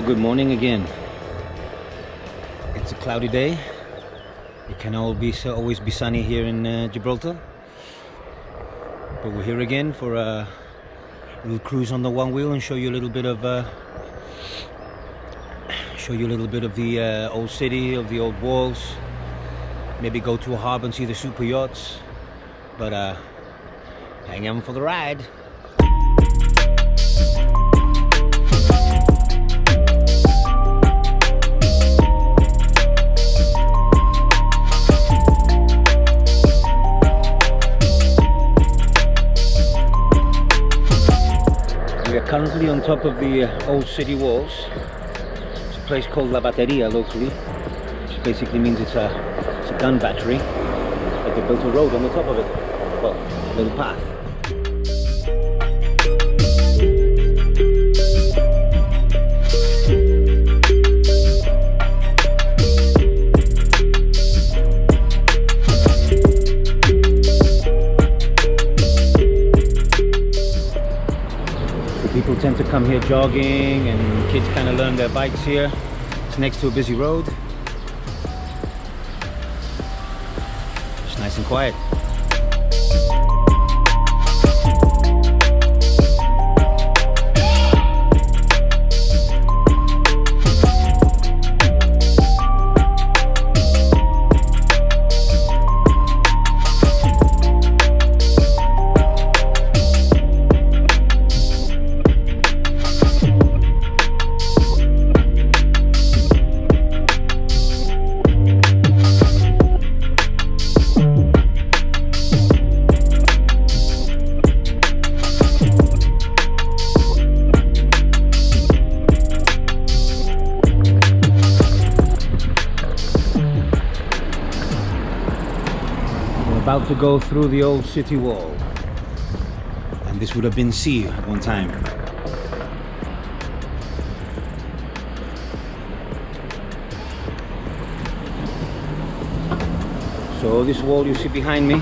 good morning again. It's a cloudy day. It can always be sunny here in Gibraltar, but we're here again for a little cruise on the OneWheel and show you a little bit of the old city, of the old walls. Maybe go to a harbour and see the super yachts, but hang on for the ride. We are currently on top of the old city walls. It's a place called Levanta locally, which basically means it's a gun battery, but they built a road on the top of it. Well, a little path. People tend to come here jogging, and kids kind of learn their bikes here. It's next to a busy road. It's nice and quiet. About to go through the old city wall, and this would have been sea at one time. So this wall you see behind me,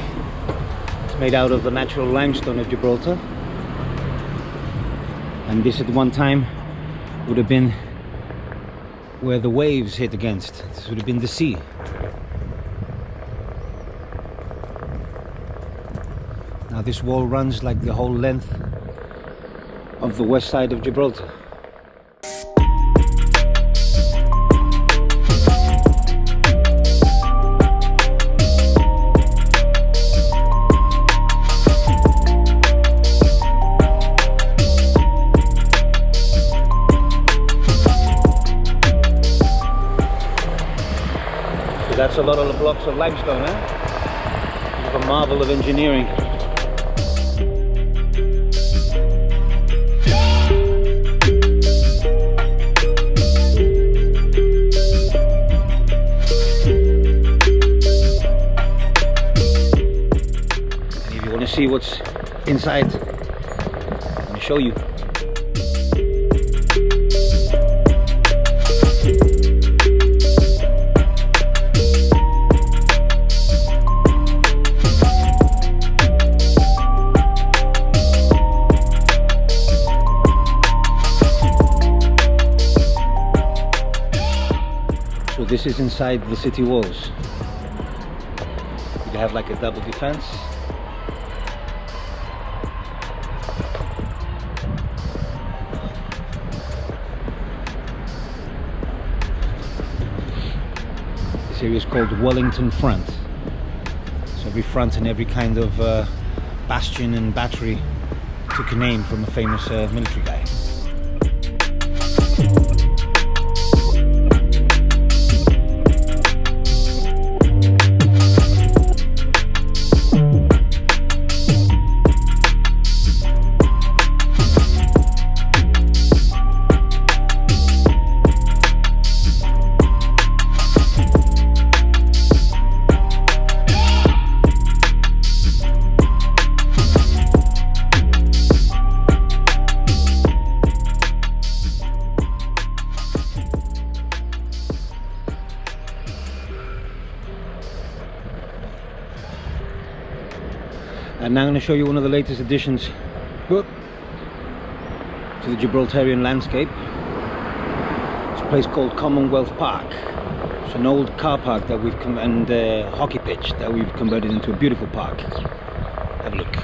it's made out of the natural limestone of Gibraltar, and this at one time would have been where the waves hit against. This would have been the sea. Now this wall runs like the whole length of the west side of Gibraltar. So that's a lot of blocks of limestone, eh? It's a marvel of engineering. See what's inside. Let me show you. So this is inside the city walls. You have like a double defense. This area is called Wellington Front. So every front and every kind of bastion and battery took a name from a famous military guy. And now I'm going to show you one of the latest additions to the Gibraltarian landscape. a place called Commonwealth Park. It's an old car park that we've and hockey pitch that we've converted into a beautiful park. Have a look.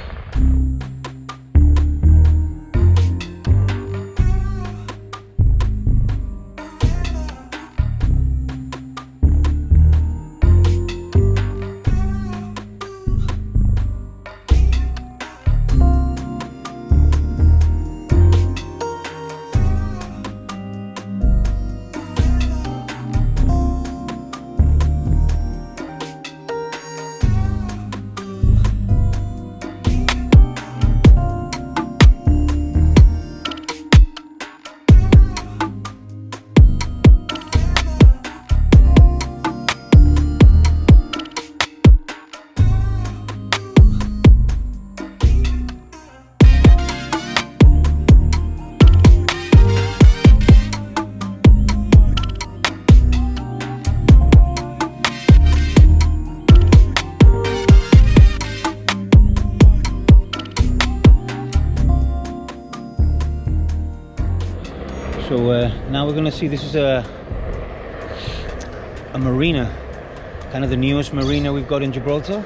So now we're going to see, this is a marina, kind of the newest marina we've got in Gibraltar,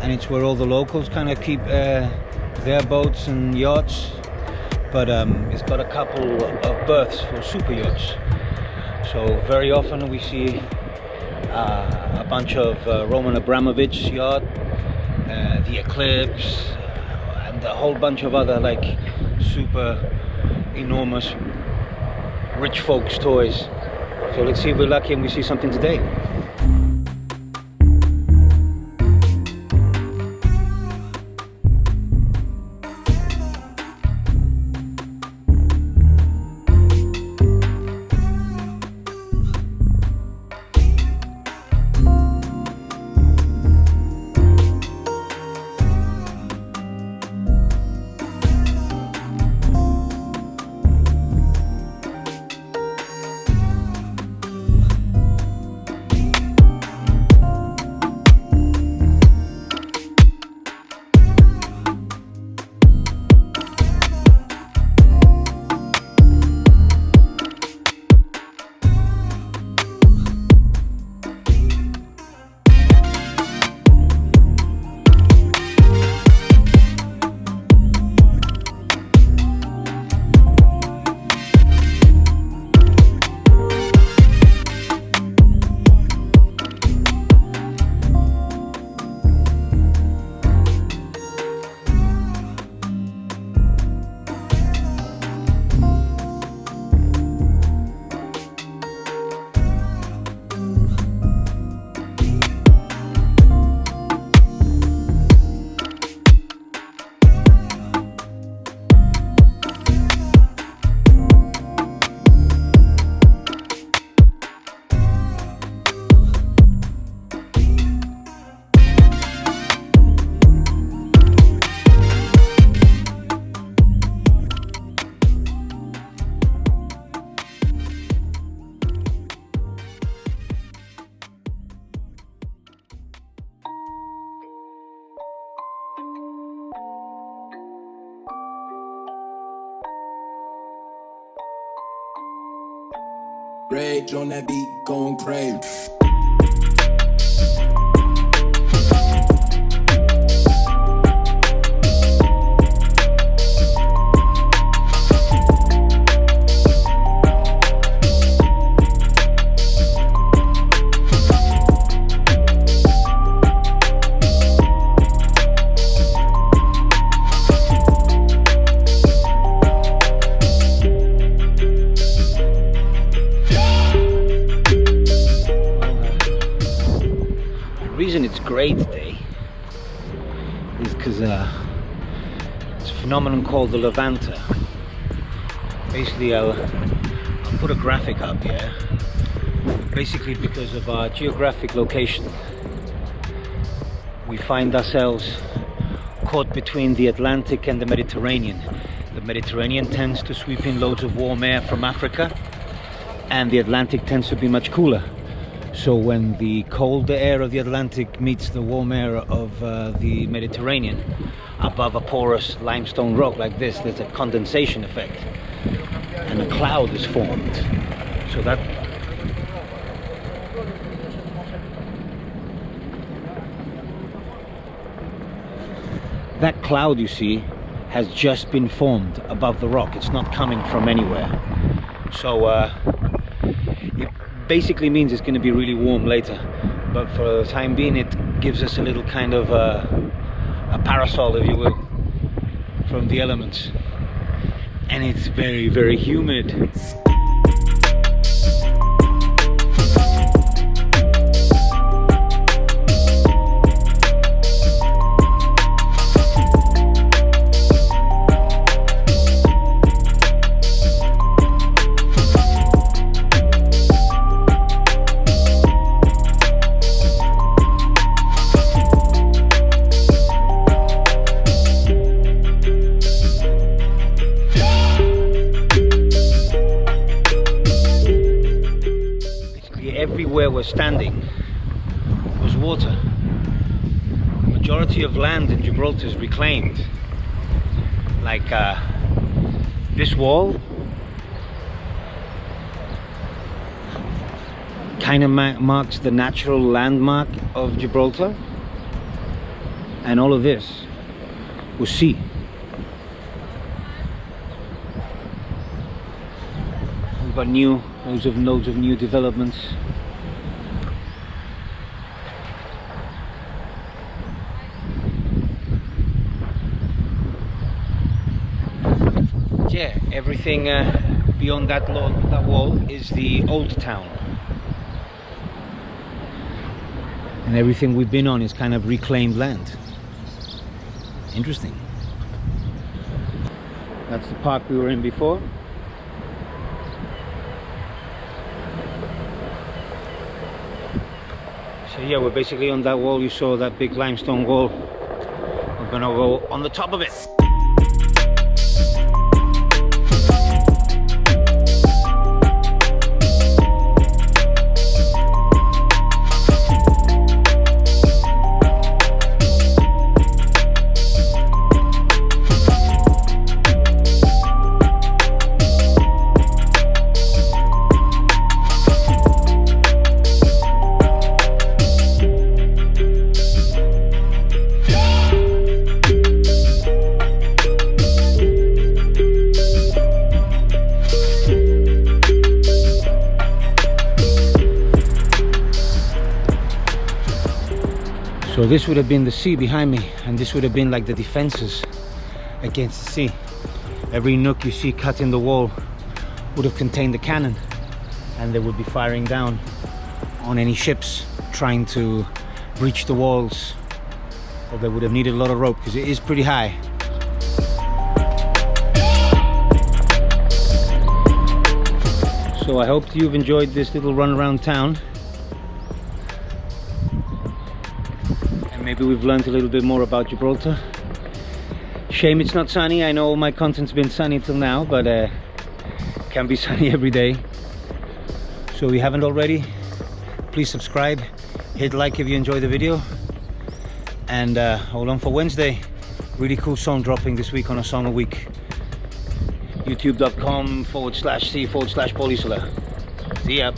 and it's where all the locals kind of keep their boats and yachts, but it's got a couple of berths for super yachts. So very often we see a bunch of Roman Abramovich's yacht, the Eclipse, and a whole bunch of other like super enormous rich folks toys. So let's see if we're lucky and we see something today. Rage on that beat, going crazy. The reason it's great today is because it's a phenomenon called the Levanta. Basically, I'll put a graphic up here. Basically, because of our geographic location, we find ourselves caught between the Atlantic and the Mediterranean. The Mediterranean tends to sweep in loads of warm air from Africa, and the Atlantic tends to be much cooler. So when the cold air of the Atlantic meets the warm air of the Mediterranean above a porous limestone rock like this, there's a condensation effect and a cloud is formed. So that cloud you see has just been formed above the rock. It's not coming from anywhere. So it basically means it's going to be really warm later, but for the time being it gives us a little kind of a parasol, if you will, from the elements. And it's very, very humid. Everywhere we're standing was water. The majority of land in Gibraltar is reclaimed. Like this wall kind of marks the natural landmark of Gibraltar, and all of this was sea. We've got loads of new developments. Yeah, everything beyond that wall is the old town, and everything we've been on is kind of reclaimed land. Interesting. That's the park we were in before. So yeah, we're basically on that wall. You saw that big limestone wall. We're gonna go on the top of it. So this would have been the sea behind me, and this would have been like the defenses against the sea. Every nook you see cut in the wall would have contained a cannon, and they would be firing down on any ships trying to breach the walls, or they would have needed a lot of rope because it is pretty high. So I hope you've enjoyed this little run around town. Maybe we've learned a little bit more about Gibraltar. Shame it's not sunny. I know all my content's been sunny till now, but it can be sunny every day. So if you haven't already, please subscribe, hit like if you enjoy the video, and hold on for Wednesday. Really cool song dropping this week on A Song a Week. youtube.com/c/paulisola. See ya.